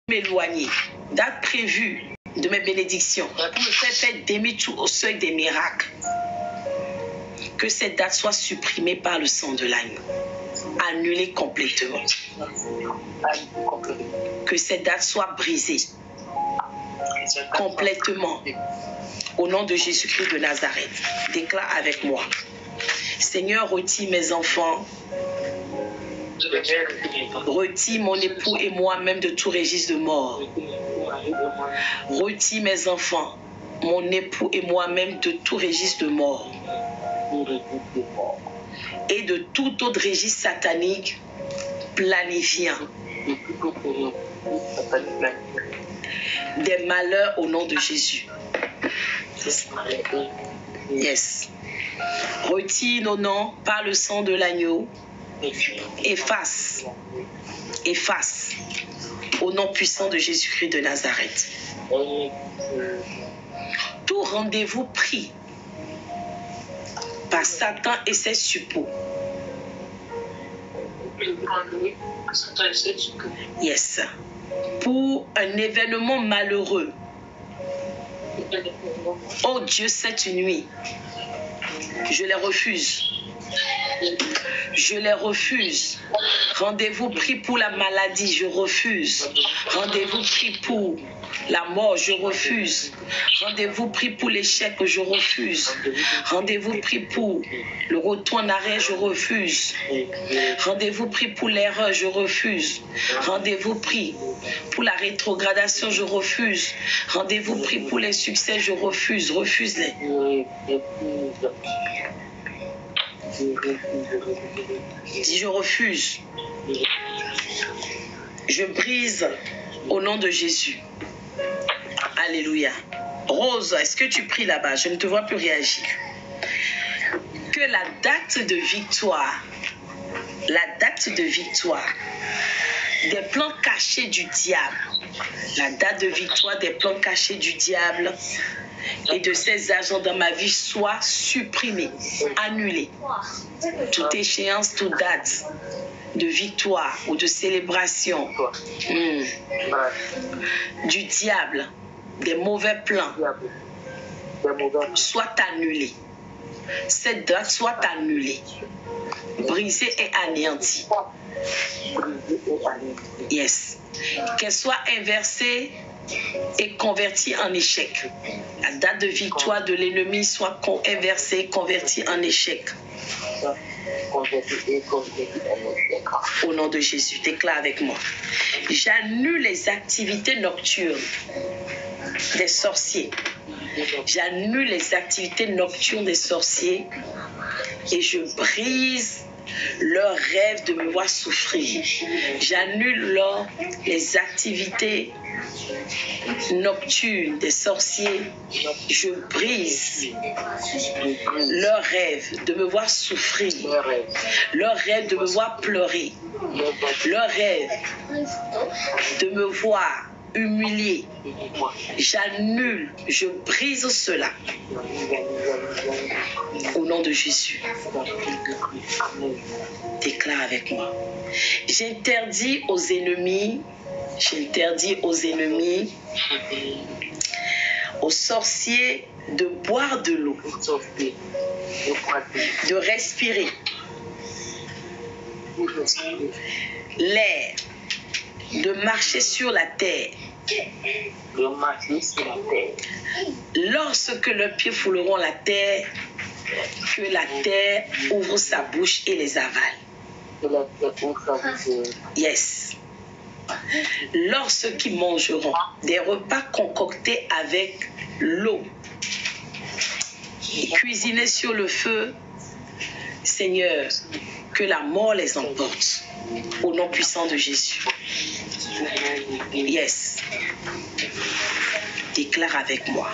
m'éloigner. Date prévue de mes bénédictions. Pour me faire demi-tour au seuil des miracles. Que cette date soit supprimée par le sang de l'agneau. Annulée complètement. Que cette date soit brisée complètement. Au nom de Jésus-Christ de Nazareth. Déclare avec moi. Seigneur, retire mes enfants. Retire mon époux et moi-même de tout registre de mort. Retire mes enfants, mon époux et moi-même de tout registre de mort. Et de tout autre registre satanique planifiant des malheurs au nom de Jésus. Yes. Retire nos noms par le sang de l'agneau. Efface. Efface. Au nom puissant de Jésus-Christ de Nazareth. Tout rendez-vous pris par Satan et ses suppôts. Yes. Pour un événement malheureux. Oh Dieu, cette nuit, je les refuse. Je les refuse. Rendez-vous pris pour la maladie, je refuse. Rendez-vous pris pour la mort, je refuse. Rendez-vous pris pour l'échec, je refuse. Rendez-vous pris pour le retour en arrière, je refuse. Rendez-vous pris pour l'erreur, je refuse. Rendez-vous pris pour la rétrogradation, je refuse. Rendez-vous pris pour les succès, je refuse. Refuse-les. Dis je refuse. Je brise au nom de Jésus. Alléluia. Rose, est-ce que tu pries là-bas? Je ne te vois plus réagir. Que la date de victoire, des plans cachés du diable, la date de victoire des plans cachés du diable et de ses agents dans ma vie soit supprimée, annulée. Toute échéance, toute date de victoire ou de célébration du diable, des mauvais plans, soit annulée. Cette date soit annulée, brisée et anéantie. Yes. Qu'elle soit inversée et convertie en échec. La date de victoire de l'ennemi soit inversée, convertie en échec. Au nom de Jésus, déclare avec moi. J'annule les activités nocturnes des sorciers. J'annule les activités nocturnes des sorciers et je brise leur rêve de me voir souffrir. J'annule les activités nocturnes des sorciers. Je brise leur rêve de me voir souffrir. Leur rêve de me voir pleurer. Leur rêve de me voir humilié. J'annule, je brise cela. Au nom de Jésus. Déclare avec moi. J'interdis aux ennemis, aux sorciers de boire de l'eau, de respirer l'air, de marcher sur la terre. Lorsque leurs pieds fouleront la terre, que la terre ouvre sa bouche et les avale. Yes. Lorsqu'ils mangeront des repas concoctés avec l'eau, cuisinés sur le feu, Seigneur, que la mort les emporte. Au nom puissant de Jésus. Yes. Déclare avec moi.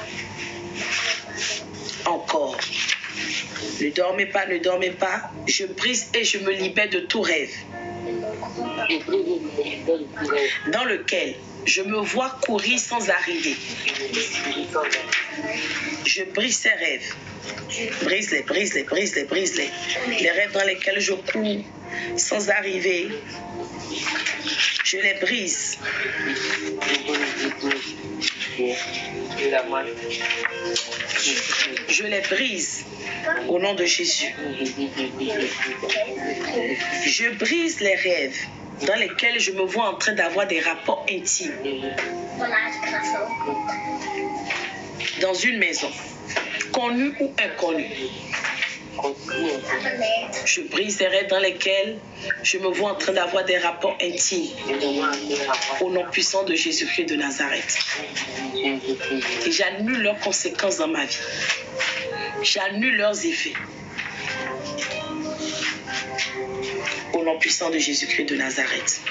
Encore. Ne dormez pas, ne dormez pas. Je brise et je me libère de tout rêve. dans lequel je me vois courir sans arriver. Je brise ces rêves. Brise-les, brise-les, brise-les, brise-les. Les rêves dans lesquels je cours sans arriver. Je les brise. Je les brise au nom de Jésus. Je brise les rêves dans lesquels je me vois en train d'avoir des rapports intimes dans une maison, connue ou inconnue. Je brise les rêves dans lesquels je me vois en train d'avoir des rapports intimes au nom puissant de Jésus-Christ de Nazareth. Et j'annule leurs conséquences dans ma vie. J'annule leurs effets. Au nom puissant de Jésus-Christ de Nazareth.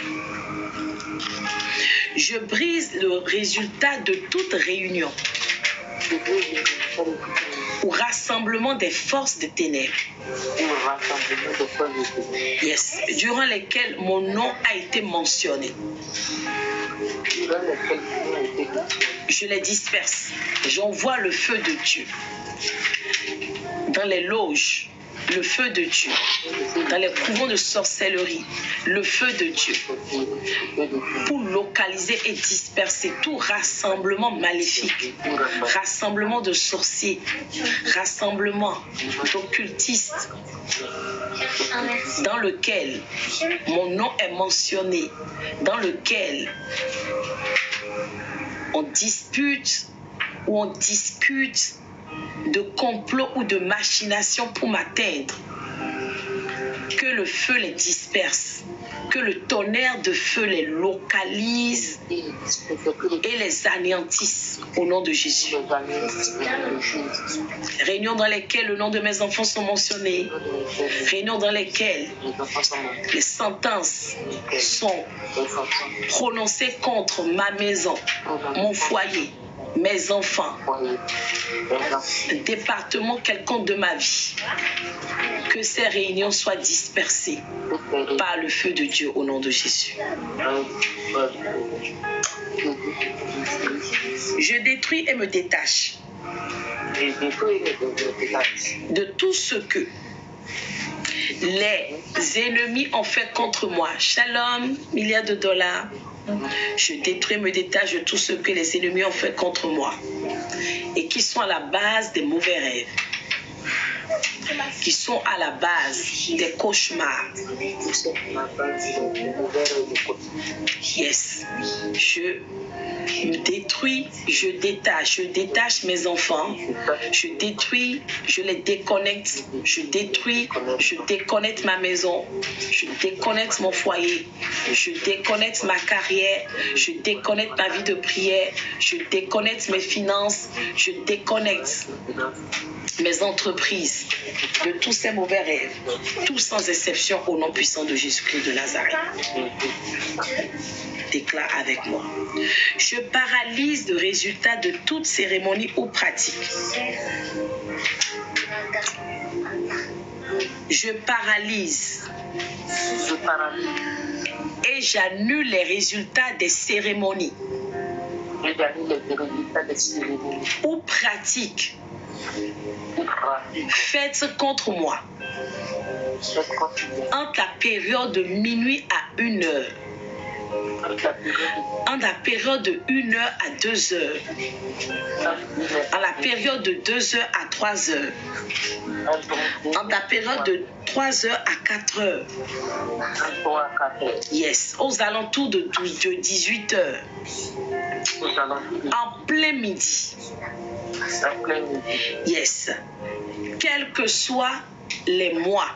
Je brise le résultat de toute réunion ou rassemblement des forces des ténèbres. Yes. Durant lesquels mon nom a été mentionné. Je les disperse. J'envoie le feu de Dieu dans les loges. Le feu de Dieu dans les couvents de sorcellerie, le feu de Dieu pour localiser et disperser tout rassemblement maléfique, rassemblement de sorciers, rassemblement d'occultistes dans lequel mon nom est mentionné, dans lequel on dispute ou on discute de complot ou de machination pour m'atteindre. Que le feu les disperse, que le tonnerre de feu les localise et les anéantisse au nom de Jésus. Réunions dans lesquelles le nom de mes enfants sont mentionnés. Réunions dans lesquelles les sentences sont prononcées contre ma maison, mon foyer, mes enfants, département quelconque de ma vie. Que ces réunions soient dispersées par le feu de Dieu au nom de Jésus. Je détruis et me détache de tout ce que les ennemis ont fait contre moi. Shalom, milliards de dollars. Je détruis et me détache de tout ce que les ennemis ont fait contre moi et qui sont à la base des mauvais rêves, qui sont à la base des cauchemars. Yes. Je détruis, je détache mes enfants, je détruis, je les déconnecte, je détruis, je déconnecte ma maison, je déconnecte mon foyer, je déconnecte ma carrière, je déconnecte ma vie de prière, je déconnecte mes finances, je déconnecte mes entreprises de tous ces mauvais rêves, tous sans exception au nom puissant de Jésus-Christ de Nazareth. Déclare avec moi. Je paralyse le résultat de toute cérémonie ou pratique. Je paralyse et j'annule les résultats des cérémonies ou pratiques faites contre moi entre la période de minuit à 1 heure, entre la période de 1 heure à 2 heures, à la période de 2 heures à 3 heures, entre la période de 3 heures à 4 heures. Yes, aux alentours de 18 heures, en plein midi. Yes, quels que soient les mois,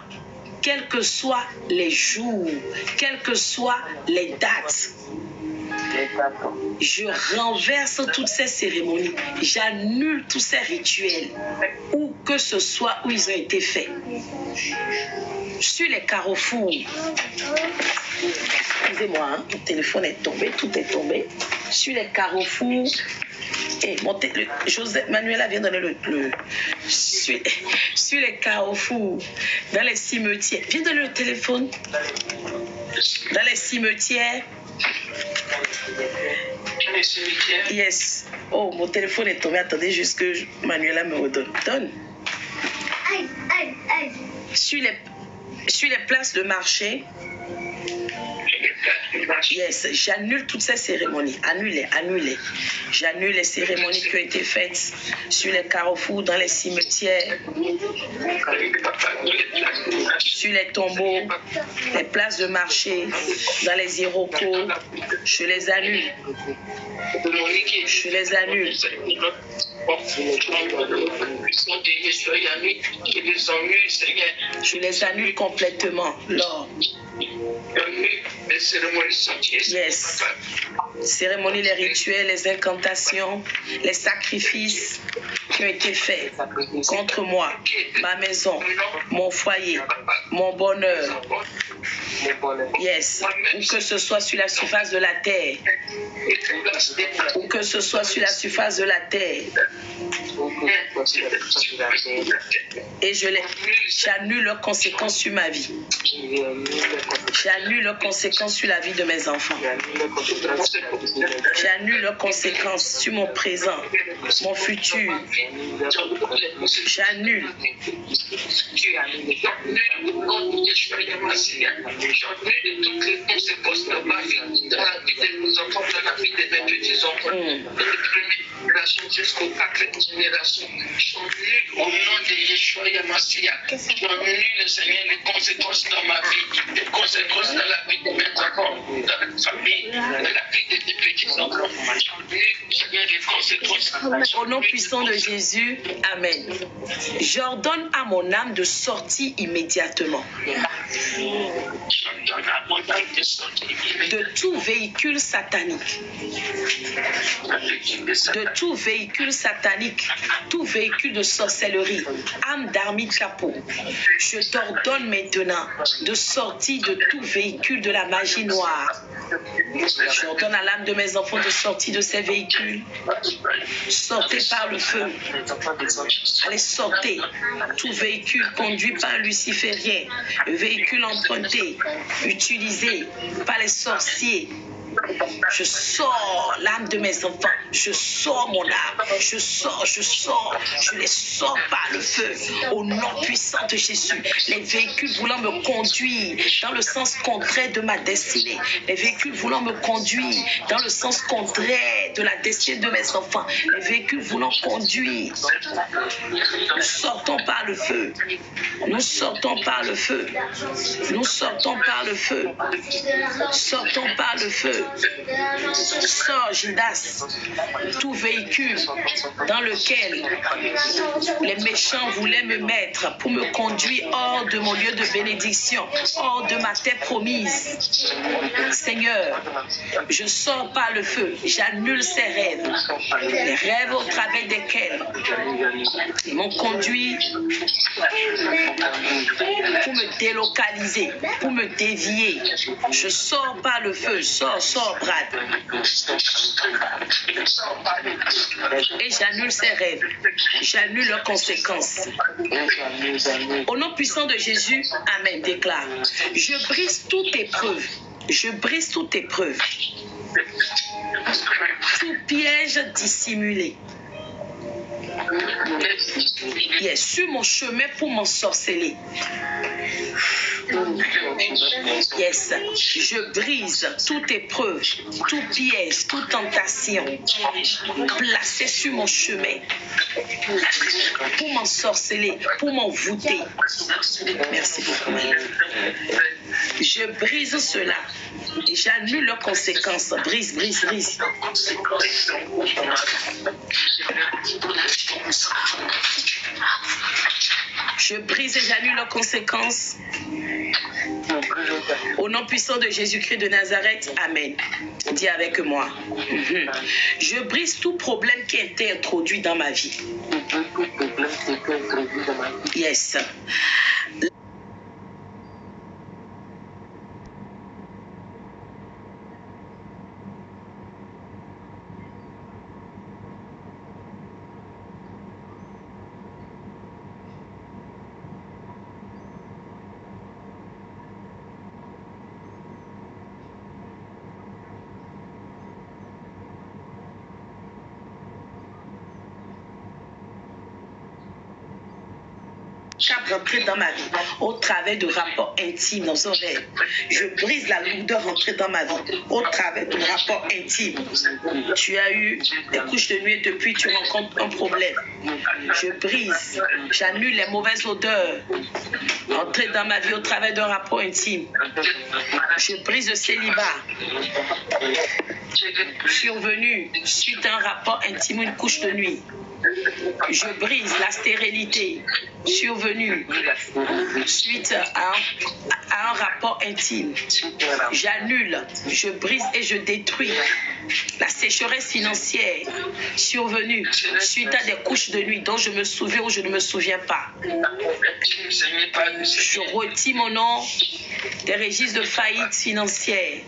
quels que soient les jours, quelles que soient les dates, je renverse toutes ces cérémonies, j'annule tous ces rituels, où que ce soit où ils ont été faits. Sur les carrefours, excusez-moi, hein, mon téléphone est tombé, tout est tombé. Sur les carrefours, et Joseph Manuela vient donner sur les carrefours, dans les cimetières, viens donner le téléphone. Dans les cimetières. Yes. Oh, mon téléphone est tombé. Attendez juste que Manuela me redonne. Donne. Sur les places de marché. Yes, j'annule toutes ces cérémonies. Annulez. J'annule les cérémonies qui ont été faites sur les carrefours, dans les cimetières, sur les tombeaux, les places de marché, dans les Iroquois. Je les annule. Je les annule. Je les annule complètement. Lord. Yes. Cérémonies, les rituels, les incantations, les sacrifices qui ont été faits contre moi, ma maison, mon foyer, mon bonheur. Yes. Ou que ce soit sur la surface de la terre. Ou que ce soit sur la surface de la terre. Et j'annule leurs conséquences sur ma vie. J'annule leurs conséquences sur la vie de mes enfants. J'annule leurs conséquences sur mon présent, mon futur. J'annule. Toutes les conséquences de ma vie, dans la vie de nos enfants, dans la vie de mes petits-enfants, de la première génération jusqu'aux 4e générations. J'annule au nom de Yeshua Yamassia. J'annule, Seigneur, les conséquences dans ma vie, les conséquences dans la vie de mes enfants, dans la famille, dans la vie de mes petits-enfants. J'annule, Seigneur, les conséquences. Au nom puissant de Jésus, Amen. J'ordonne à mon âme de sortir immédiatement de tout véhicule satanique, tout véhicule de sorcellerie, âme d'Armit Chapeau. Je t'ordonne maintenant de sortir de tout véhicule de la magie noire. J'ordonne à l'âme de mes enfants de sortir de ces véhicules. Sortez par le feu. Allez, sortez. Tout véhicule conduit par un luciférien, véhicule emprunté, utilisé par les sorciers. Je sors l'âme de mes enfants. Je sors mon âme. Je sors. Je les sors par le feu. Au nom puissant de Jésus. Les véhicules voulant me conduire dans le sens contraire de ma destinée. Les véhicules voulant me conduire dans le sens contraire de la destinée de mes enfants. Les véhicules voulant conduire. Nous sortons par le feu. Nous sortons par le feu. Nous sortons par le feu. Sortons par le feu. Sors, Judas, tout véhicule dans lequel les méchants voulaient me mettre pour me conduire hors de mon lieu de bénédiction, hors de ma terre promise. Seigneur, je sors par le feu, j'annule ces rêves, les rêves au travers desquels ils m'ont conduit pour me délocaliser, pour me dévier. Je sors par le feu, sors, Brad. Et j'annule ces rêves. J'annule leurs conséquences. Au nom puissant de Jésus, Amen, déclare. Je brise toute épreuve. Je brise toute épreuve. Tout piège dissimulé. Sur mon chemin pour m'ensorceler. Yes, je brise toute épreuve, tout piège, toute tentation placée sur mon chemin pour m'ensorceler, pour m'envoûter. Merci beaucoup. Je brise cela et j'annule leurs conséquences. Brise. Je brise et j'annule leurs conséquences. Au nom puissant de Jésus-Christ de Nazareth, Amen. Dis avec moi. Je brise tout problème qui a été introduit dans ma vie. Yes. câble rentrer dans ma vie au travers de rapports intimes dans son rêve. Je brise la lourdeur rentrée dans ma vie au travers de rapports intimes. Tu as eu des couches de nuit et depuis tu rencontres un problème. Je brise, j'annule les mauvaises odeurs entrées dans ma vie au travers d'un rapport intime. Je brise le célibat survenu suite à un rapport intime ou une couche de nuit. Je brise la stérilité survenue suite à un rapport intime. J'annule, je brise et je détruis la sécheresse financière survenue suite à des couches de nuit dont je me souviens ou je ne me souviens pas. Je retire mon nom des registres de faillite financière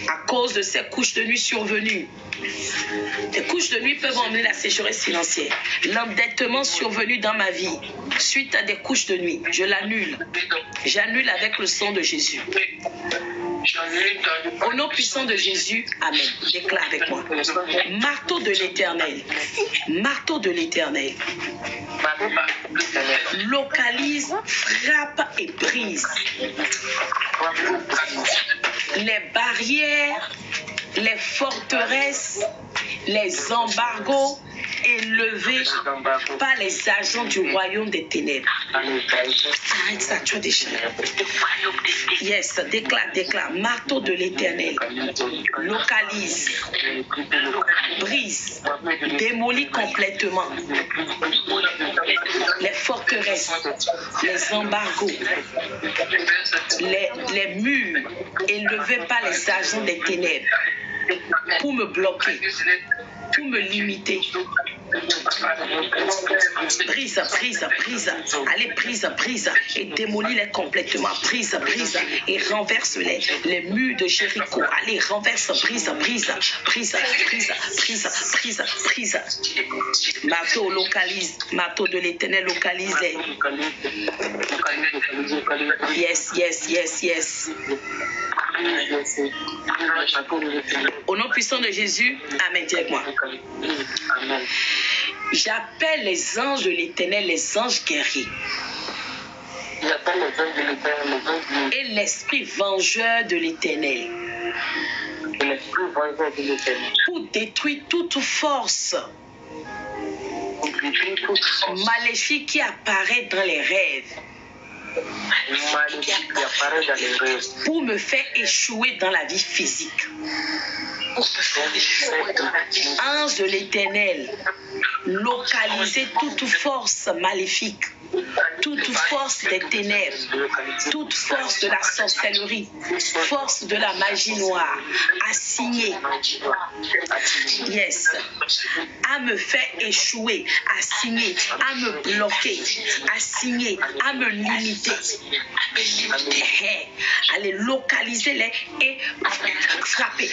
à cause de ces couches de nuit survenues. Les couches de nuit peuvent emmener la sécheresse financière. L'endettement survenu dans ma vie suite à des couches de nuit, je l'annule. J'annule avec le sang de Jésus. Au nom puissant de Jésus, amen. Déclare avec moi. Marteau de l'Éternel. Marteau de l'Éternel. Localise, frappe et brise les barrières, les forteresses, les embargos élevés par les agents du royaume des ténèbres. Arrête ça, tu as des chaînes. Yes, déclare. Marteau de l'Éternel. Localise, brise, démolit complètement les forteresses, les embargos, les murs élevés par les agents des ténèbres pour me bloquer, pour me limiter. Brise. Allez, brise et démolis-les complètement. Brise et renverse les murs de Jéricho. Allez, renverse, brise. Marteau localise, marteau de l'Éternel localise-les. Yes. Au nom puissant de Jésus, amen, dis avec moi. J'appelle les anges de l'Éternel, les anges guerriers. Et l'esprit vengeur de l'Éternel. Pour détruire toute force maléfique qui apparaît dans les rêves. Pour me faire échouer dans la vie physique. Ange de l'Éternel, localisez toute force maléfique, toute force des ténèbres, toute force de la sorcellerie, force de la magie noire, assignée, à me faire échouer, assignée, à me bloquer, assignée, à me limiter. Allez, localisez-les et frappez,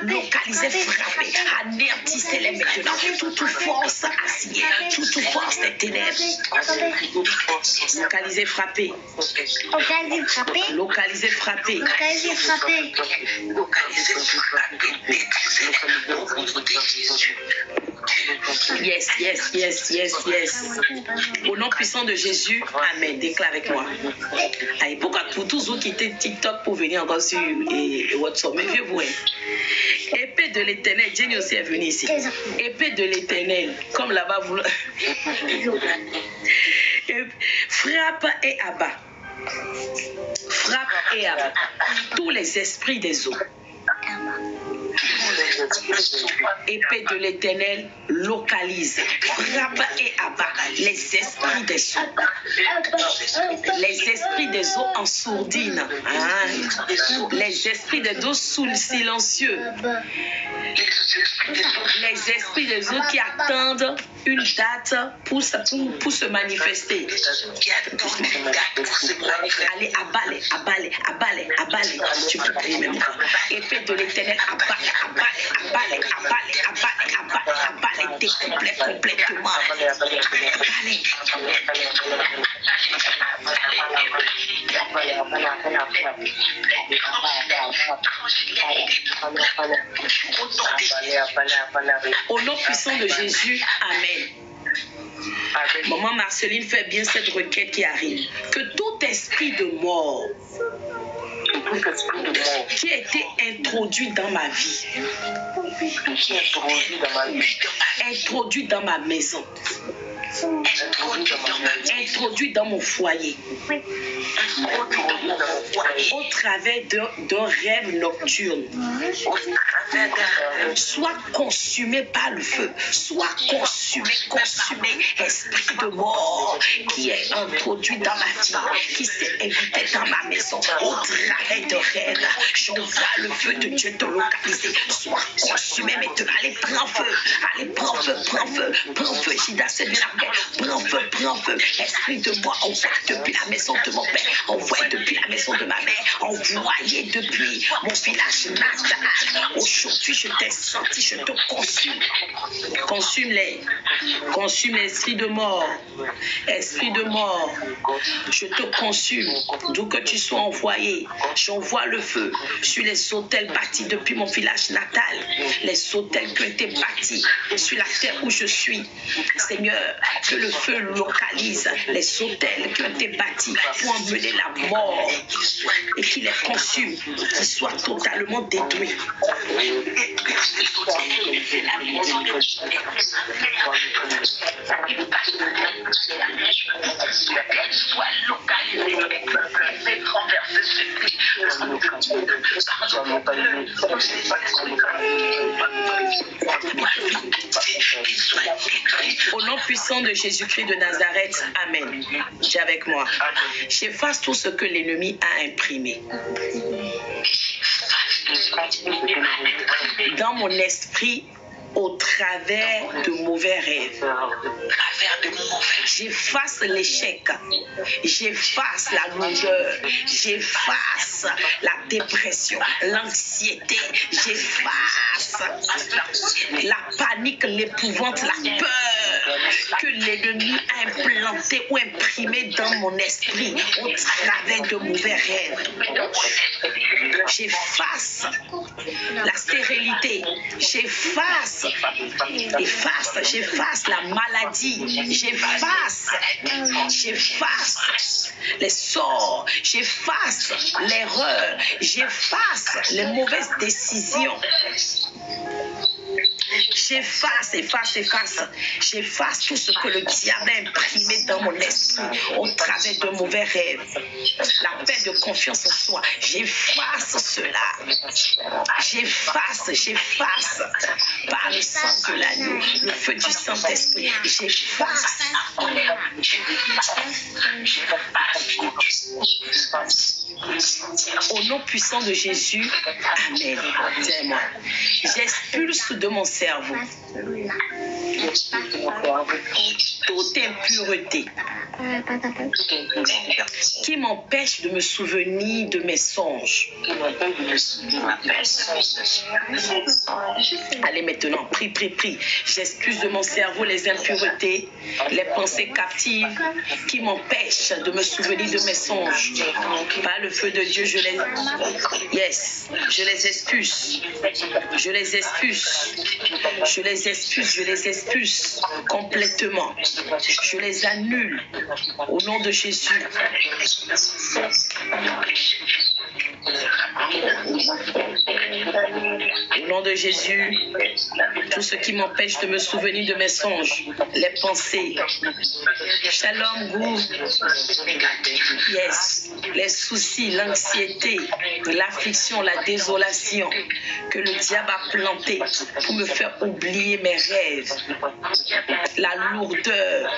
localisez, frappez, anéantissez-les maintenant. Toute force assignée, toute force des ténèbres. Localisez, frappez. Localisez, frappez. Yes. Au nom puissant de Jésus, amen. Déclare avec moi. Allez, pourquoi tous vous quittez TikTok pour venir encore sur WhatsApp? Mais vieux vous. Épée de l'Éternel, Dieu aussi est venu ici. Épée de l'Éternel, comme là-bas vous. Frappe et abat. Tous les esprits des eaux. Épée de l'Éternel localise, frappe et abat les esprits des eaux. Les esprits des eaux en sourdine. Les esprits des eaux sous le silencieux. Les esprits des eaux qui attendent une date pour se manifester. Allez, abalez. Tu peux prier même pas. Épée de l'Éternel, abalez, découplez complètement. Au nom puissant de Jésus, amen. Maman Marceline, fais bien cette requête qui arrive. Que tout esprit de mort qui a été introduit dans ma vie, introduit dans ma maison, introduit dans mon foyer, au travers d'un rêve nocturne, soit consumé par le feu, soit consumé, esprit de mort qui est introduit dans ma vie, qui s'est invité dans ma maison, au travers de rêve. J'envoie le feu de Dieu te localiser, soit consumé maintenant. Allez, prends feu, allez, prends feu, Jida, c'est bien la paix, prends feu, esprit de mort, envoie depuis la maison de mon père, envoie depuis la maison de ma mère, envoyé depuis mon village natal. Aujourd'hui, je t'ai senti, je te consume. Consume l'esprit de mort. Esprit de mort, je te consume. D'où que tu sois envoyé, j'envoie le feu sur les autels bâtis depuis mon village natal, les autels qui ont été bâtis sur la terre où je suis. Seigneur, que le feu localise les autels qui ont été bâtis pour emmener la mort et qu'il les consume, qu'ils soient totalement détruits. Au nom puissant de Jésus-Christ de Nazareth, Amen. Dis avec moi. J'efface tout ce que l'ennemi a imprimé dans mon esprit au travers de mauvais rêves. J'efface l'échec, j'efface la lourdeur, j'efface la dépression, l'anxiété, j'efface la panique, l'épouvante, la peur que l'ennemi a implanté ou imprimé dans mon esprit au travers de mauvais rêves. J'efface la stérilité, j'efface la maladie, j'efface les sorts, j'efface l'erreur, j'efface les mauvaises décisions. J'efface tout ce que le diable a imprimé dans mon esprit au travers de mauvais rêves. La paix de confiance en soi, j'efface cela. J'efface par le sang de l'agneau, le feu du Saint-Esprit. J'efface. Au nom puissant de Jésus, Amen. Dis-moi, j'expulse de mon cerveau toute impureté qui m'empêche de me souvenir de mes songes. Allez maintenant, prie. J'expulse de mon cerveau les impuretés, les pensées captives qui m'empêchent de me souvenir de mes songes. Par le feu de Dieu, je les expulse. Je les expulse complètement. Je les annule au nom de Jésus. Au nom de Jésus, tout ce qui m'empêche de me souvenir de mes songes, les pensées, Shalom, goût, les soucis, l'anxiété, l'affliction, la désolation que le diable a planté pour me faire oublier mes rêves, la lourdeur,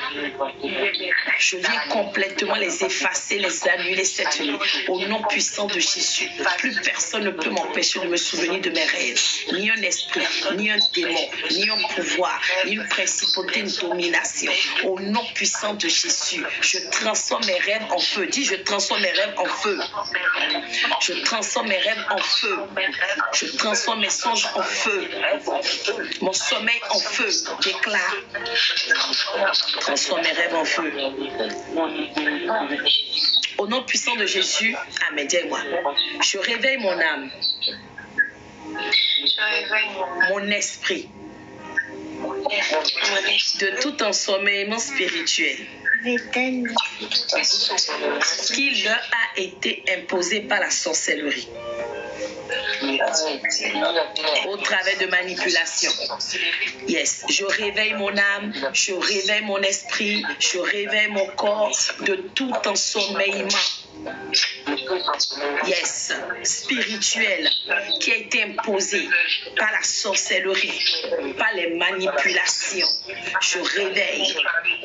je viens complètement les effacer, les annuler cette nuit. Au nom puissant de Jésus, plus personne ne peut m'empêcher de me souvenir de mes rêves. Ni un esprit, ni un démon, ni un pouvoir, ni une principauté, une domination. Au nom puissant de Jésus, je transforme mes rêves en feu. Dis, je transforme mes rêves en feu. Je transforme mes rêves en feu. Je transforme mes songes en feu. Mon sommeil en feu. Déclare. Transforme mes rêves en feu. Au nom puissant de Jésus, Amen. Dis-moi, je réveille mon âme, mon esprit de tout ensommeillement spirituel qui leur a été imposé par la sorcellerie au travers de manipulation. Yes, je réveille mon âme, je réveille mon esprit, je réveille mon corps de tout ensommeillement. Yes, spirituel qui a été imposé par la sorcellerie, par les manipulations. Je réveille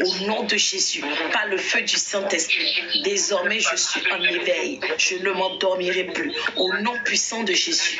au nom de Jésus, par le feu du Saint-Esprit. Désormais, je suis en éveil. Je ne m'endormirai plus. Au nom puissant de Jésus.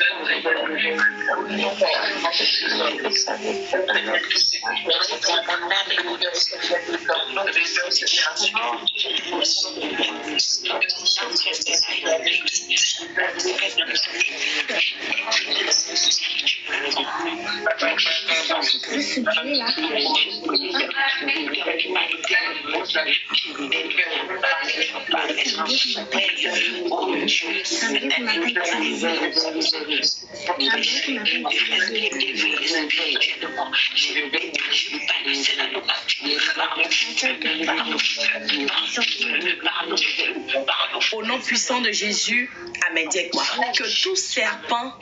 Au nom puissant de Jésus, amen. Dis-moi que tout serpent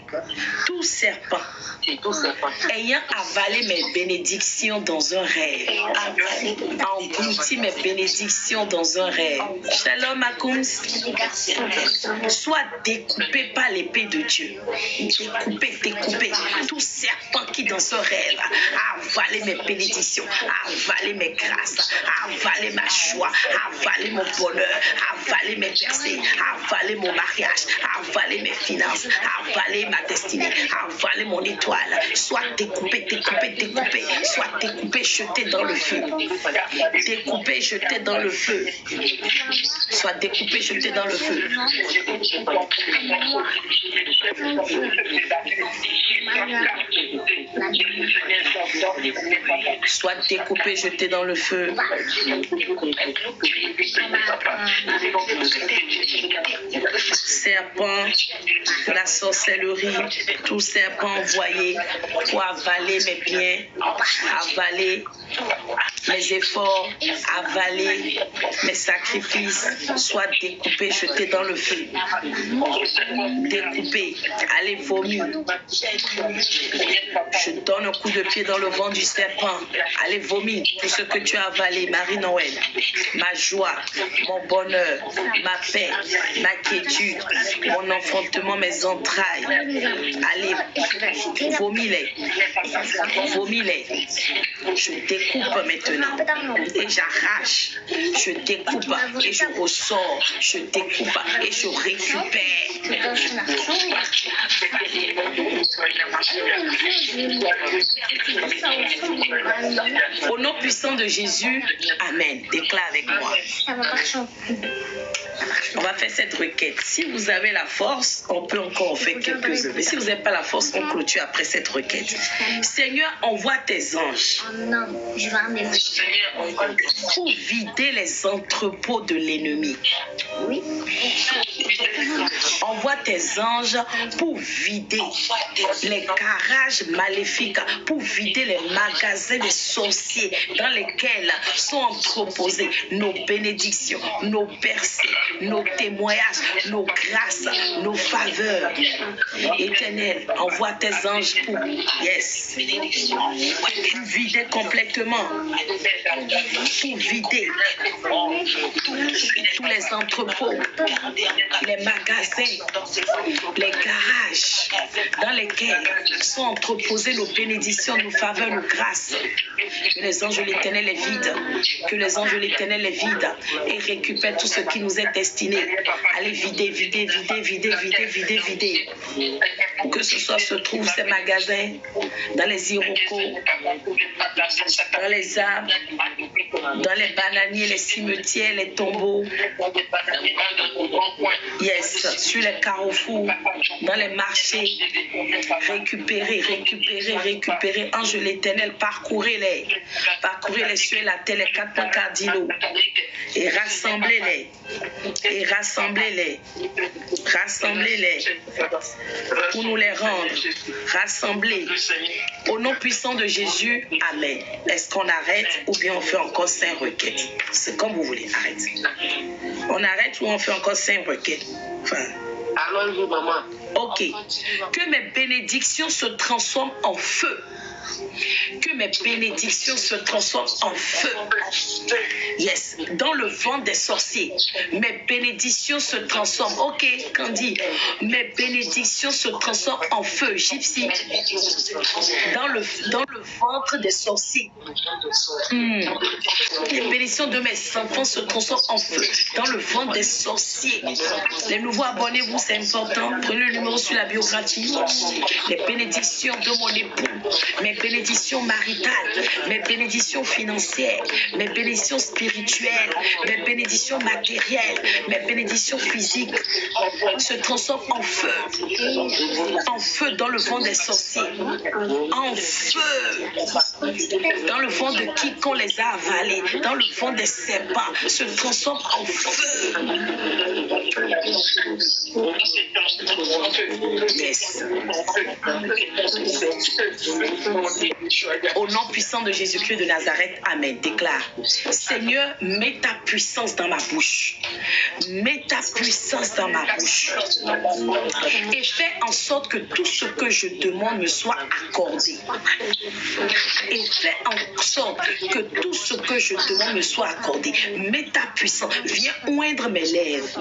ayant avalé mes bénédictions dans un rêve, englouti mes bénédictions dans un rêve. Shalom Akoums. Soit découpé par l'épée de Dieu. Découpé. Tout serpent qui dans ce rêve a avalé mes bénédictions, a avalé mes grâces, a avalé ma joie, a avalé mon bonheur, a avalé mes percées, a avalé mon mariage, a avalé mes finances, a avalé ma destinée, a avalé mon étoile. Soit découpé, soit découpé, jeté dans le feu. Découpé, jeté dans le feu. Soit découpé, jeté dans le feu. Soit découpé, jeté dans le feu. Serpent, la sorcellerie, tout serpent envoyé pour avaler mes biens, avaler mes efforts, avaler mes sacrifices, soit découpé, jeté dans le feu. Découpé, allez vomir. Je donne un coup de pied dans le ventre du serpent. Allez vomir tout ce que tu as avalé, Marie-Noël. Ma joie, mon bonheur, ma paix, ma quiétude, mon enfantement, mes entrailles. Allez, vomis-les. Vomis-les. Je découpe maintenant et j'arrache. Je découpe et je ressors. Je découpe et je récupère. Au nom puissant de Jésus, amen. Déclare avec moi. On va faire cette requête. Si vous avez la force, on peut encore faire quelques-uns. Mais si vous n'avez pas la force, on clôture après cette requête. Seigneur, envoie tes anges pour vider les entrepôts de l'ennemi. Oui. Envoie tes anges pour vider les garages maléfiques, pour vider les magasins des sorciers dans lesquels sont entreposés nos bénédictions, nos percées, nos témoignages, nos grâces, nos faveurs. Éternel, envoie tes anges pour vider complètement, pour vider tous les entrepôts, les magasins, les garages dans lesquels sont entreposées nos bénédictions, nos faveurs, nos grâces. Que les anges de l'Éternel les vident, que les anges de l'Éternel les vident et récupèrent tout ce qui nous est destiné. Allez vider. Que ce soit se trouvent ces magasins dans les Iroquois, dans les arbres, dans les bananiers, les cimetières, les tombeaux. Sur les carrefours, dans les marchés. Récupérez. Ange de l'Éternel, parcourez-les sur la terre, les 4 points cardinaux. Et rassemblez-les. Et rassemblez-les. Rassemblez-les. Pour nous les rendre. Rassemblés. Au nom puissant de Jésus, Amen. Est-ce qu'on arrête ou bien on fait encore 5 requêtes? C'est comme vous voulez, arrête. On arrête ou on fait encore 5 requêtes? Enfin. Allons-y, maman. Ok. Que mes bénédictions se transforment en feu. Que mes bénédictions se transforment en feu. Yes. Dans le ventre des sorciers. Mes bénédictions se transforment. Ok, Candy. Mes bénédictions se transforment en feu. Gypsy. Dans le ventre des sorciers. Les bénédictions de mes enfants se transforment en feu. Dans le ventre des sorciers. Les nouveaux abonnez-vous, c'est important. Prenez le numéro sur la biographie. Les bénédictions de mon époux. Mes bénédictions maritales, mes bénédictions financières, mes bénédictions spirituelles, mes bénédictions matérielles, mes bénédictions physiques se transforment en feu dans le ventre des sorciers, en feu, dans le ventre de quiconque les a avalés, dans le ventre des serpents, se transforment en feu. Yes. Au nom puissant de Jésus-Christ de Nazareth, Amen. Déclare, Seigneur, mets ta puissance dans ma bouche. Mets ta puissance dans ma bouche. Et fais en sorte que tout ce que je demande me soit accordé. Et fais en sorte que tout ce que je demande me soit accordé. Mets ta puissance. Viens oindre mes lèvres.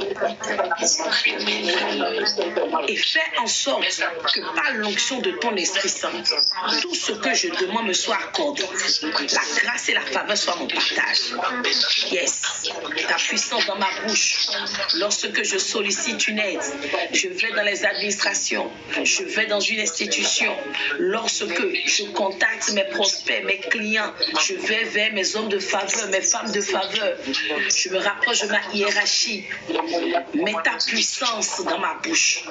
Et fais en sorte que par l'onction de ton Esprit Saint, tout ce que je demande me soit accordé. La grâce et la faveur soient mon partage. Yes. Ta puissance dans ma bouche. Lorsque je sollicite une aide, je vais dans les administrations, je vais dans une institution. Lorsque je contacte mes prospects, mes clients, je vais vers mes hommes de faveur, mes femmes de faveur. Je me rapproche de ma hiérarchie. Mets ta puissance dans ma bouche.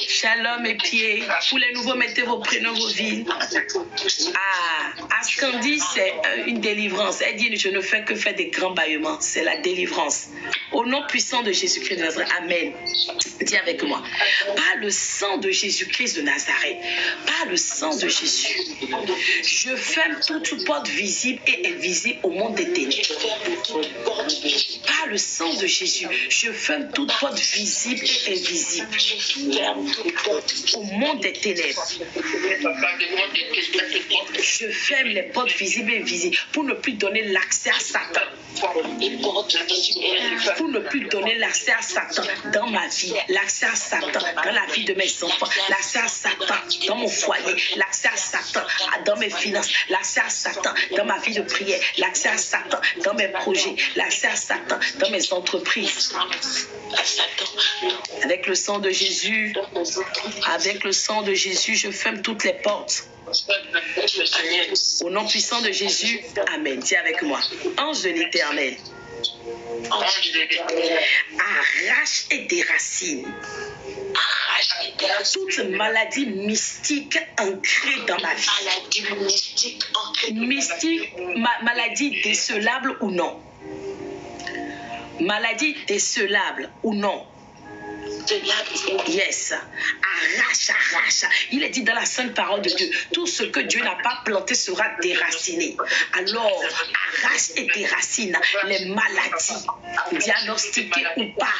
Shalom et pieds. Pour les nouveaux, mettez vos prénoms, vos villes. Ascandi, c'est une délivrance. Elle dit, je ne fais que faire des grands bâillements. C'est la délivrance. Au nom puissant de Jésus-Christ de Nazareth. Amen. Dis avec moi. Par le sang de Jésus-Christ de Nazareth. Par le sang de Jésus. Je ferme toute porte visible et invisible au monde des ténèbres. Par le sang de Jésus. Je ferme toute porte visible et invisible au monde des ténèbres. Je ferme les portes visibles et invisibles pour ne plus donner l'accès à Satan. Pour ne plus donner l'accès à Satan dans ma vie, l'accès à Satan dans la vie de mes enfants, l'accès à Satan dans mon foyer, l'accès à Satan dans mes finances, l'accès à Satan dans ma vie de prière, l'accès à Satan dans mes projets, l'accès à Satan dans mes entreprises. Avec le sang de Jésus, je ferme toutes les portes. Au nom puissant de Jésus, Amen. Dis avec moi. Ange de l'Éternel, arrache et déracine toute maladie mystique ancrée dans ma vie. Maladie décelable ou non. Maladie décelable ou non. Yes. Arrache. Il est dit dans la sainte parole de Dieu, tout ce que Dieu n'a pas planté sera déraciné. Alors, arrache et déracine les maladies diagnostiquées ou pas,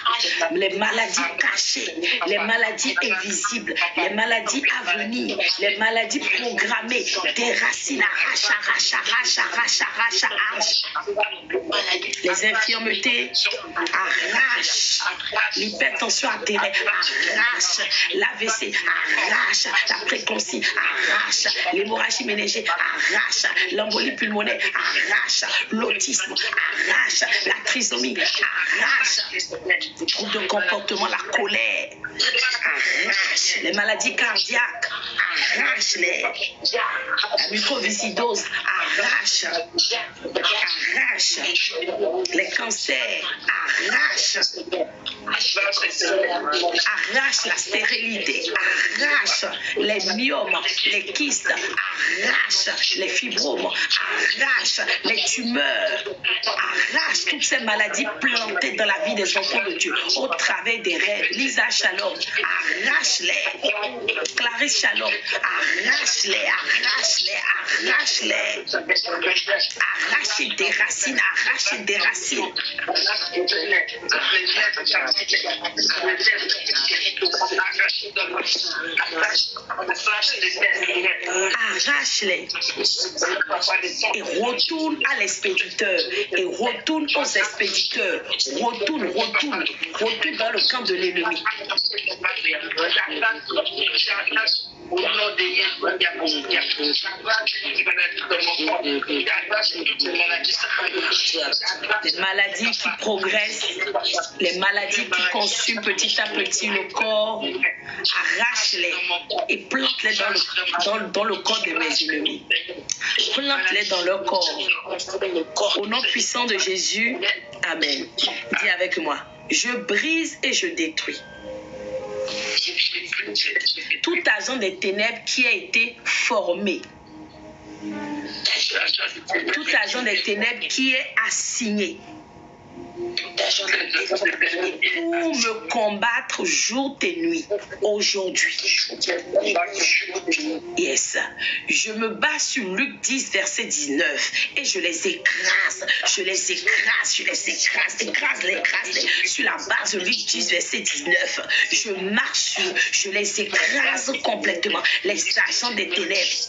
les maladies cachées, les maladies invisibles, les maladies à venir, les maladies programmées. Déracine, arrache. Les infirmités, arrache. L'hypertension artérielle, arrache. L'AVC, arrache. La préclampsie, arrache. L'hémorragie méningée, arrache. L'embolie pulmonaire, arrache. L'autisme, arrache. La trisomie, arrache. Troubles de comportement, la colère, arrache. Les maladies cardiaques, arrache-les. La mucoviscidose, arrache. Les cancers, arrache. Arrache la stérilité, arrache les myomes, les kystes, arrache les fibromes, arrache les tumeurs, arrache toutes ces maladies plantées dans la vie des enfants de Dieu au travers des rêves. Lisa Shalom, arrache-les. Clarisse Shalom, arrache-les, arrache-les, arrache-les. Arrache des racines, arrache des racines. Arrache-les et retourne à l'expéditeur et retourne aux expéditeurs. Retourne dans le camp de l'ennemi. Les maladies qui progressent, les maladies qui consument petit à petit le corps, arrache-les et plante-les dans le corps de mes ennemis. Plante-les dans leur corps. Au nom puissant de Jésus, amen. Dis avec moi, je brise et je détruis tout agent des ténèbres qui a été formé, tout agent des ténèbres qui est assigné pour me combattre jour et nuit aujourd'hui. Yes. Je me bats sur Luc 10, verset 19 et je les écrase. Écrase-les. Sur la base de Luc 10, verset 19, je marche sur, je les écrase complètement. Les agents des ténèbres,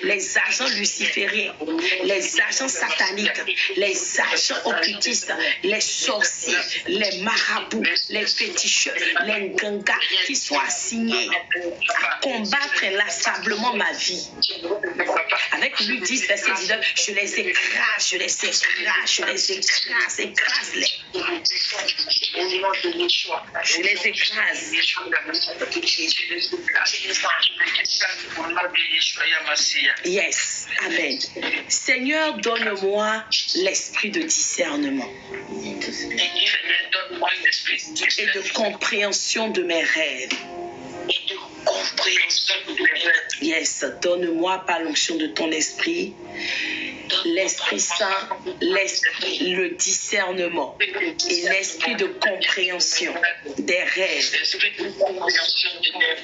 les agents lucifériens, les agents sataniques, les agents occultistes, les sorciers, les marabouts, les féticheurs, les gangas qui sont assignés à combattre inlassablement ma vie. Avec Luc 10, verset 19, je les écrase, écrase-les. Je les écrase. Yes, amen. Seigneur, donne-moi l'esprit de discernement et de compréhension de mes rêves. Yes, donne-moi par l'onction de ton esprit, l'Esprit Saint, le discernement et l'esprit de compréhension des rêves.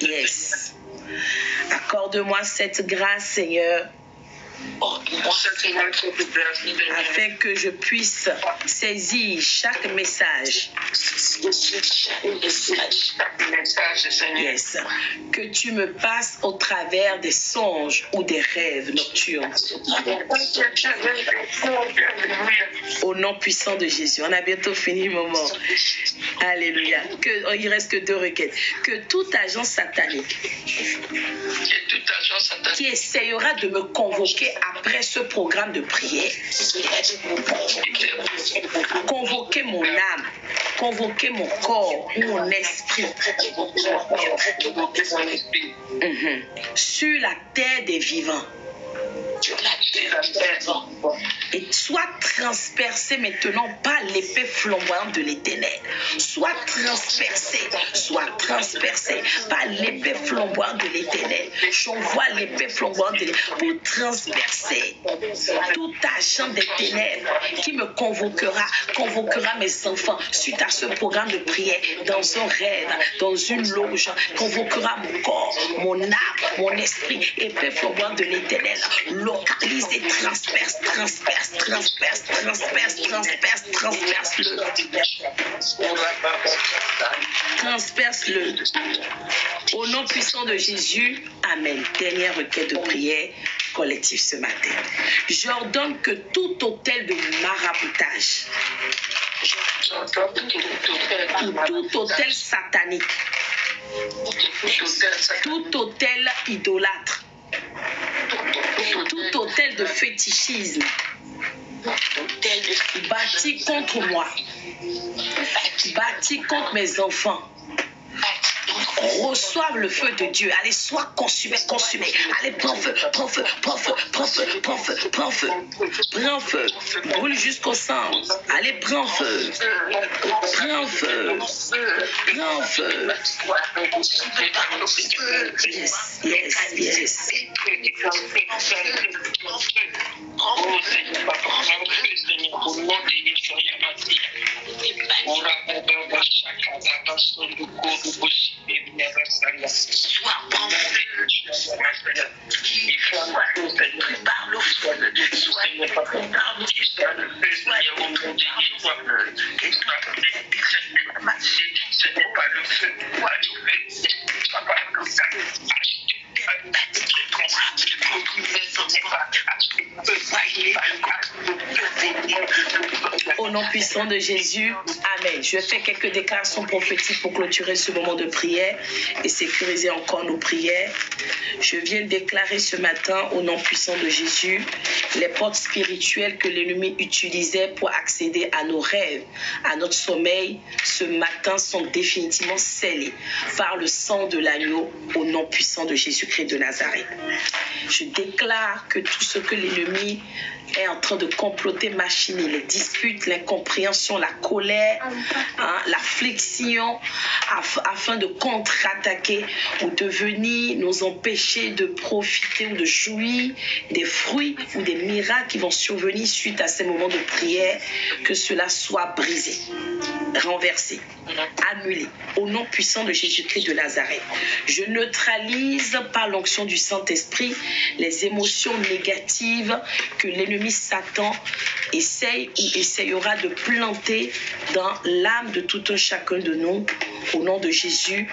Yes. Accorde-moi cette grâce, Seigneur, afin que je puisse saisir chaque message. Yes. Que tu me passes au travers des songes ou des rêves nocturnes. Au nom puissant de Jésus. On a bientôt fini le moment. Alléluia. Il reste que 2 requêtes. Que tout agent satanique qui essayera de me convoquer après ce programme de prière, convoquer mon âme, convoquer mon corps, mon esprit sur la terre des vivants, et soit transpercé maintenant par l'épée flamboyante de l'Éternel. Soit transpercé par l'épée flamboyante de l'Éternel. J'envoie l'épée flamboyante de l'Éternel pour transpercer tout agent des ténèbres qui me convoquera mes enfants suite à ce programme de prière, dans un rêve, dans une loge, convoquera mon corps, mon âme, mon esprit. Épée flamboyante de l'Éternel, localise et transperce-le. Au nom puissant de Jésus, amen. Dernière requête de prière collective ce matin. J'ordonne que tout autel de maraboutage ou tout autel satanique, tout autel idolâtre, tout autel de fétichisme bâti contre moi, bâti contre mes enfants, reçoivent le feu de Dieu. Allez, sois consumé, consumé. Allez, prends feu, prends feu, prends feu, prends feu, prends feu, prends feu, prends feu. Brûle jusqu'au sang. Allez, prends feu. Prends feu. Prends feu. Yes, yes, yes. Au nom puissant de Jésus, amen. Je fais quelques déclarations prophétiques pour clôturer ce moment de prière et sécuriser encore nos prières. Je viens de déclarer ce matin, au nom puissant de Jésus, les portes spirituelles que l'ennemi utilisait pour accéder à nos rêves, à notre sommeil, ce matin sont définitivement scellées par le sang de l'agneau, au nom puissant de Jésus-Christ de Nazareth. Je déclare que tout ce que l'ennemi est en train de comploter, machiner, les disputes, l'incompréhension, la colère, l'affliction, afin de contre-attaquer ou de venir nous empêcher de profiter ou de jouir des fruits ou des miracles qui vont survenir suite à ces moments de prière, que cela soit brisé, renversé, annulé, au nom puissant de Jésus-Christ de Nazareth. Je neutralise par l'onction du Saint-Esprit les émotions négatives que l'ennemi Satan essaye ou essayera de planter dans l'âme de tout un chacun de nous, au nom de Jésus.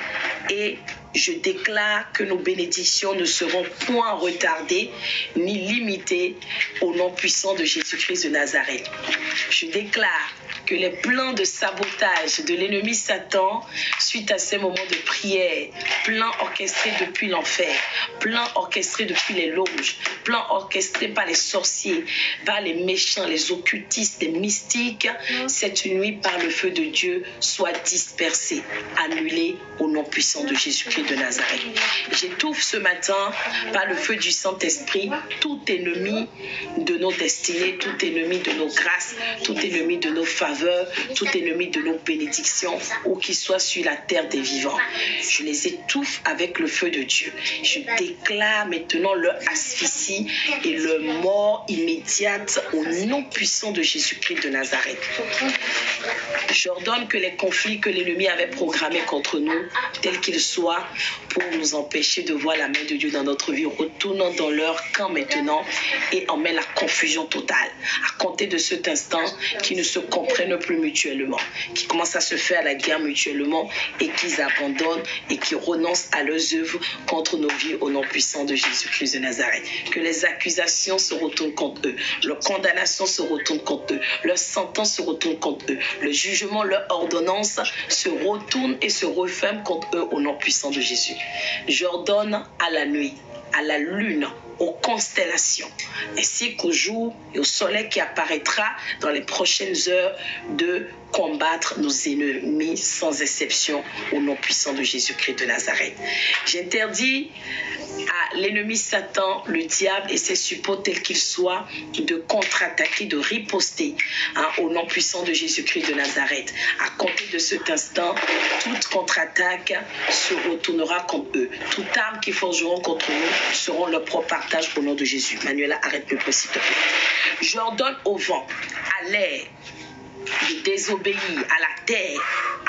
Et je déclare que nos bénédictions ne seront point retardées ni limitées, au nom puissant de Jésus-Christ de Nazareth. Je déclare que les plans de sabotage de l'ennemi Satan, suite à ces moments de prière, plans orchestrés depuis l'enfer, plans orchestrés depuis les loges, plans orchestrés par les sorciers, par les méchants, les occultistes, les mystiques, cette nuit, par le feu de Dieu, soient dispersés, annulés, au nom puissant de Jésus-Christ de Nazareth. J'étouffe ce matin, par le feu du Saint-Esprit, tout ennemi de nos destinées, tout ennemi de nos grâces, tout ennemi de nos faveurs, tout ennemi de nos bénédictions, ou qui soit sur la terre des vivants. Je les étouffe avec le feu de Dieu. Je déclare maintenant leur asphyxie et leur mort immédiate au nom puissant de Jésus-Christ de Nazareth. J'ordonne que les conflits que l'ennemi avait programmés contre nous, tels qu'ils soient, pour nous empêcher de voir la main de Dieu dans notre vie, retournant dans leur camp maintenant et emmène la confusion totale. À compter de cet instant, qui ne se comprennent plus mutuellement, qui commencent à se faire la guerre mutuellement et qu'ils abandonnent et qui renoncent à leurs œuvres contre nos vies, au nom puissant de Jésus-Christ de Nazareth. Que les accusations se retournent contre eux, leur condamnation se retourne contre eux, leur sentence se retourne contre eux, le jugement, leur ordonnance se retourne et se referme contre eux, au nom puissant de Jésus. J'ordonne à la nuit, à la lune, aux constellations, ainsi qu'au jour et au soleil qui apparaîtra dans les prochaines heures, de combattre nos ennemis sans exception, au nom puissant de Jésus-Christ de Nazareth. J'interdis à l'ennemi Satan, le diable et ses suppôts tels qu'ils soient, de contre-attaquer, de riposter, au nom puissant de Jésus-Christ de Nazareth. À compter de cet instant, toute contre-attaque se retournera contre eux. Toute arme qui forgeront contre nous seront leur propre partage, au nom de Jésus. Manuela, arrête le peu, s'il te plaît. J'ordonne au vent, à l'air, de désobéir, à la terre,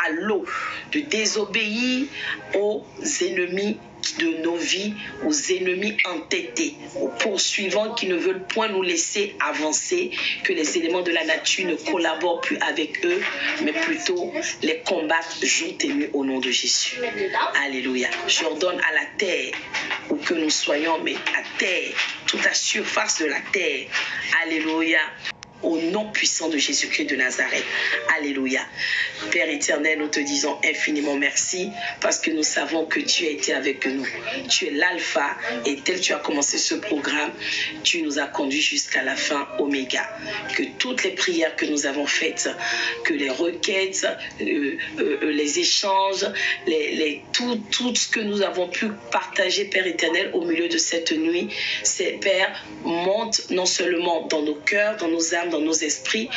à l'eau, de désobéir aux ennemis de nos vies, aux ennemis entêtés, aux poursuivants qui ne veulent point nous laisser avancer, que les éléments de la nature ne collaborent plus avec eux, mais plutôt les combattent jour et nuit, au nom de Jésus. Alléluia. J'ordonne à la terre, où que nous soyons, mais à terre, toute la surface de la terre, alléluia, au nom puissant de Jésus-Christ de Nazareth. Alléluia. Père éternel, nous te disons infiniment merci parce que nous savons que tu as été avec nous. Tu es l'alpha et tel que tu as commencé ce programme, tu nous as conduits jusqu'à la fin, Oméga. Que toutes les prières que nous avons faites, que les requêtes, les échanges, tout ce que nous avons pu partager, Père éternel, au milieu de cette nuit, c'est, Père, monte non seulement dans nos cœurs, dans nos âmes, dans nos esprits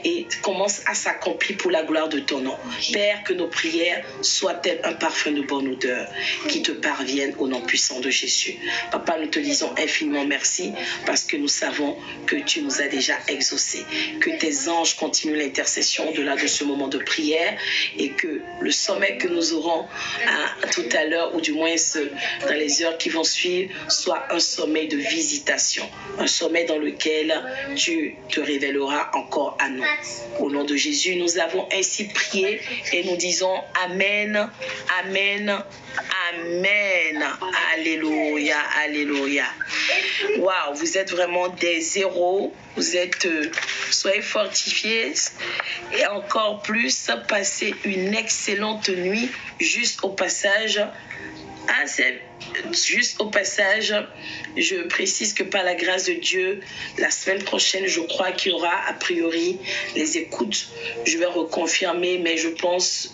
et commence à s'accomplir pour la gloire de ton nom. Père, que nos prières soient-elles un parfum de bonne odeur qui te parviennent au nom puissant de Jésus. Papa, nous te disons infiniment merci parce que nous savons que tu nous as déjà exaucés. Que tes anges continuent l'intercession au-delà de ce moment de prière et que le sommet que nous aurons tout à l'heure ou du moins dans les heures qui vont suivre soit un sommet de visitation, un sommet dans lequel tu te révéleras encore à nous. Au nom de Jésus, nous avons ainsi prié et nous disons Amen, Amen, Amen. Alléluia, Alléluia. Waouh, vous êtes vraiment des héros. Vous êtes, soyez fortifiés et encore plus, passez une excellente nuit. Juste au passage, je précise que par la grâce de Dieu, la semaine prochaine, je crois qu'il y aura a priori les écoutes. Je vais reconfirmer, mais je pense...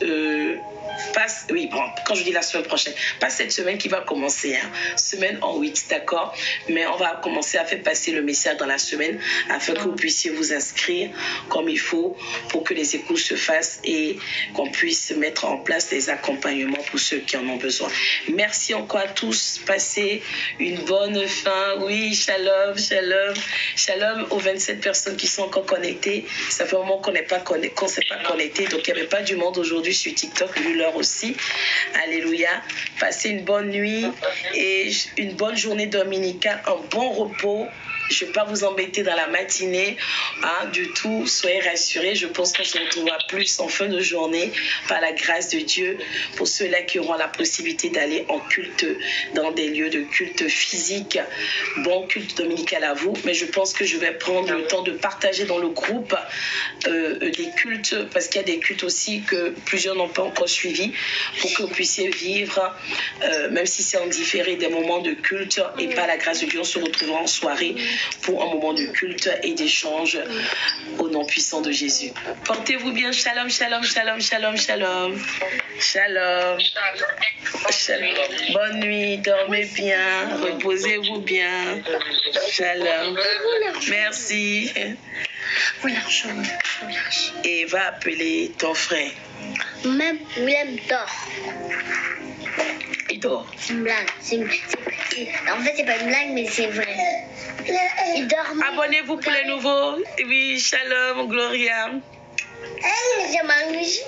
oui, bon, quand je dis la semaine prochaine, pas cette semaine qui va commencer, semaine en 8, d'accord, mais on va commencer à faire passer le message dans la semaine afin que vous puissiez vous inscrire comme il faut pour que les écoutes se fassent et qu'on puisse mettre en place les accompagnements pour ceux qui en ont besoin. Merci encore à tous, passez une bonne fin. Oui, shalom, shalom, shalom aux 27 personnes qui sont encore connectées. Ça fait un moment qu'on ne s'est pas connecté, donc il n'y avait pas du monde aujourd'hui sur TikTok, l'heure aussi. Alléluia. Passez une bonne nuit et une bonne journée dominicale, un bon repos. Je ne vais pas vous embêter dans la matinée du tout. Soyez rassurés. Je pense qu'on se retrouvera plus en fin de journée par la grâce de Dieu pour ceux-là qui auront la possibilité d'aller en culte dans des lieux de culte physique. Bon culte dominical à vous. Mais je pense que je vais prendre le temps de partager dans le groupe des cultes parce qu'il y a des cultes aussi que plusieurs n'ont pas encore suivis pour que vous puissiez vivre, même si c'est en différé, des moments de culte et par la grâce de Dieu, on se retrouvera en soirée pour un moment de culte et d'échange au nom puissant de Jésus. Portez-vous bien. Shalom, shalom, shalom, shalom, shalom. Shalom. Shalom. Bonne nuit, dormez bien, reposez-vous bien. Shalom. Merci. Et va appeler ton frère. Même William dort. Il dort. C'est une blague. En fait, c'est pas une blague, mais c'est vrai. Il dort. Abonnez-vous pour les nouveaux. Oui, shalom, Gloria. Je mange.